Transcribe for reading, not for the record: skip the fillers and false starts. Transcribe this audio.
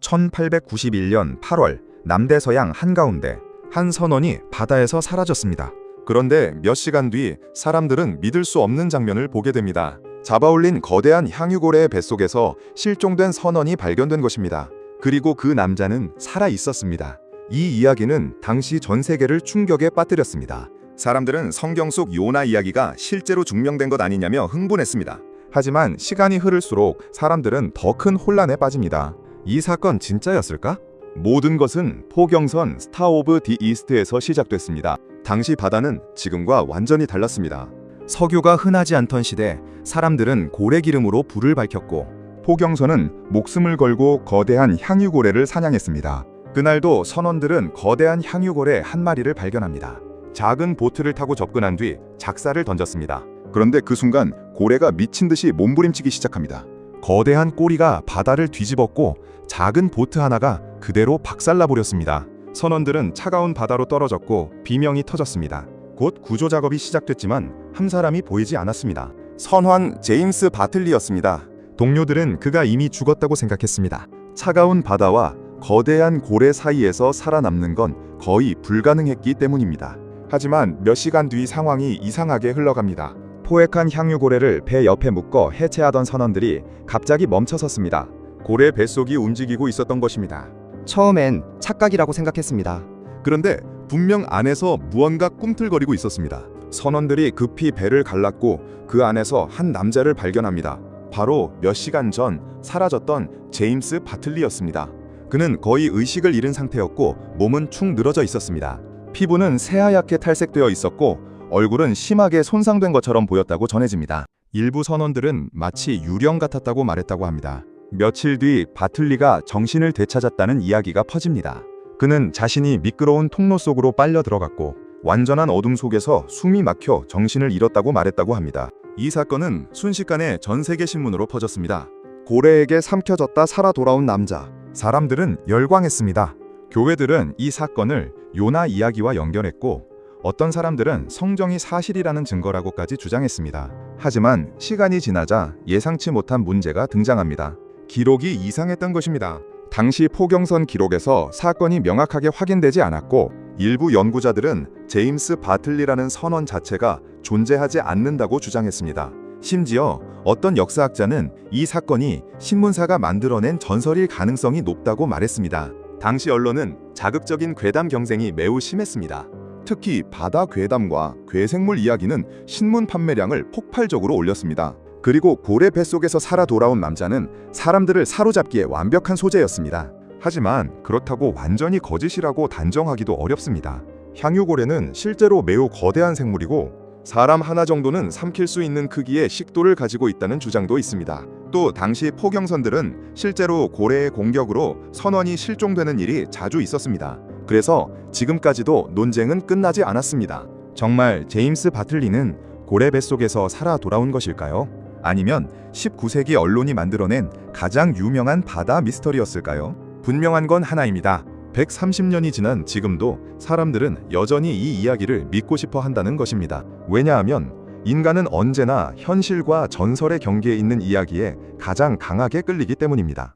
1891년 8월 남대서양 한가운데 한 선원이 바다에서 사라졌습니다. 그런데 몇 시간 뒤 사람들은 믿을 수 없는 장면을 보게 됩니다. 잡아올린 거대한 향유고래의 뱃속에서 실종된 선원이 발견된 것입니다. 그리고 그 남자는 살아 있었습니다. 이 이야기는 당시 전 세계를 충격에 빠뜨렸습니다. 사람들은 성경 속 요나 이야기가 실제로 증명된 것 아니냐며 흥분했습니다. 하지만 시간이 흐를수록 사람들은 더 큰 혼란에 빠집니다. 이 사건 진짜였을까? 모든 것은 포경선 스타 오브 디 이스트에서 시작됐습니다. 당시 바다는 지금과 완전히 달랐습니다. 석유가 흔하지 않던 시대, 사람들은 고래기름으로 불을 밝혔고 포경선은 목숨을 걸고 거대한 향유고래를 사냥했습니다. 그날도 선원들은 거대한 향유고래 한 마리를 발견합니다. 작은 보트를 타고 접근한 뒤 작사를 던졌습니다. 그런데 그 순간 고래가 미친 듯이 몸부림치기 시작합니다. 거대한 꼬리가 바다를 뒤집었고 작은 보트 하나가 그대로 박살나버렸습니다. 선원들은 차가운 바다로 떨어졌고 비명이 터졌습니다. 곧 구조 작업이 시작됐지만 한 사람이 보이지 않았습니다. 선환 제임스 바틀리였습니다. 동료들은 그가 이미 죽었다고 생각했습니다. 차가운 바다와 거대한 고래 사이에서 살아남는 건 거의 불가능했기 때문입니다. 하지만 몇 시간 뒤 상황이 이상하게 흘러갑니다. 포획한 향유고래를 배 옆에 묶어 해체하던 선원들이 갑자기 멈춰섰습니다. 고래 뱃속이 움직이고 있었던 것입니다. 처음엔 착각이라고 생각했습니다. 그런데 분명 안에서 무언가 꿈틀거리고 있었습니다. 선원들이 급히 배를 갈랐고 그 안에서 한 남자를 발견합니다. 바로 몇 시간 전 사라졌던 제임스 바틀리였습니다. 그는 거의 의식을 잃은 상태였고 몸은 축 늘어져 있었습니다. 피부는 새하얗게 탈색되어 있었고 얼굴은 심하게 손상된 것처럼 보였다고 전해집니다. 일부 선원들은 마치 유령 같았다고 말했다고 합니다. 며칠 뒤 바틀리가 정신을 되찾았다는 이야기가 퍼집니다. 그는 자신이 미끄러운 통로 속으로 빨려 들어갔고 완전한 어둠 속에서 숨이 막혀 정신을 잃었다고 말했다고 합니다. 이 사건은 순식간에 전 세계 신문으로 퍼졌습니다. 고래에게 삼켜졌다 살아 돌아온 남자. 사람들은 열광했습니다. 교회들은 이 사건을 요나 이야기와 연결했고 어떤 사람들은 성경이 사실이라는 증거라고까지 주장했습니다. 하지만 시간이 지나자 예상치 못한 문제가 등장합니다. 기록이 이상했던 것입니다. 당시 포경선 기록에서 사건이 명확하게 확인되지 않았고 일부 연구자들은 제임스 바틀리라는 선원 자체가 존재하지 않는다고 주장했습니다. 심지어 어떤 역사학자는 이 사건이 신문사가 만들어낸 전설일 가능성이 높다고 말했습니다. 당시 언론은 자극적인 괴담 경쟁이 매우 심했습니다. 특히 바다 괴담과 괴생물 이야기는 신문 판매량을 폭발적으로 올렸습니다. 그리고 고래 뱃속에서 살아 돌아온 남자는 사람들을 사로잡기에 완벽한 소재였습니다. 하지만 그렇다고 완전히 거짓이라고 단정하기도 어렵습니다. 향유고래는 실제로 매우 거대한 생물이고 사람 하나 정도는 삼킬 수 있는 크기의 식도를 가지고 있다는 주장도 있습니다. 또 당시 포경선들은 실제로 고래의 공격으로 선원이 실종되는 일이 자주 있었습니다. 그래서 지금까지도 논쟁은 끝나지 않았습니다. 정말 제임스 바틀리는 고래 뱃속에서 살아 돌아온 것일까요? 아니면 19세기 언론이 만들어낸 가장 유명한 바다 미스터리였을까요? 분명한 건 하나입니다. 130년이 지난 지금도 사람들은 여전히 이 이야기를 믿고 싶어 한다는 것입니다. 왜냐하면 인간은 언제나 현실과 전설의 경계에 있는 이야기에 가장 강하게 끌리기 때문입니다.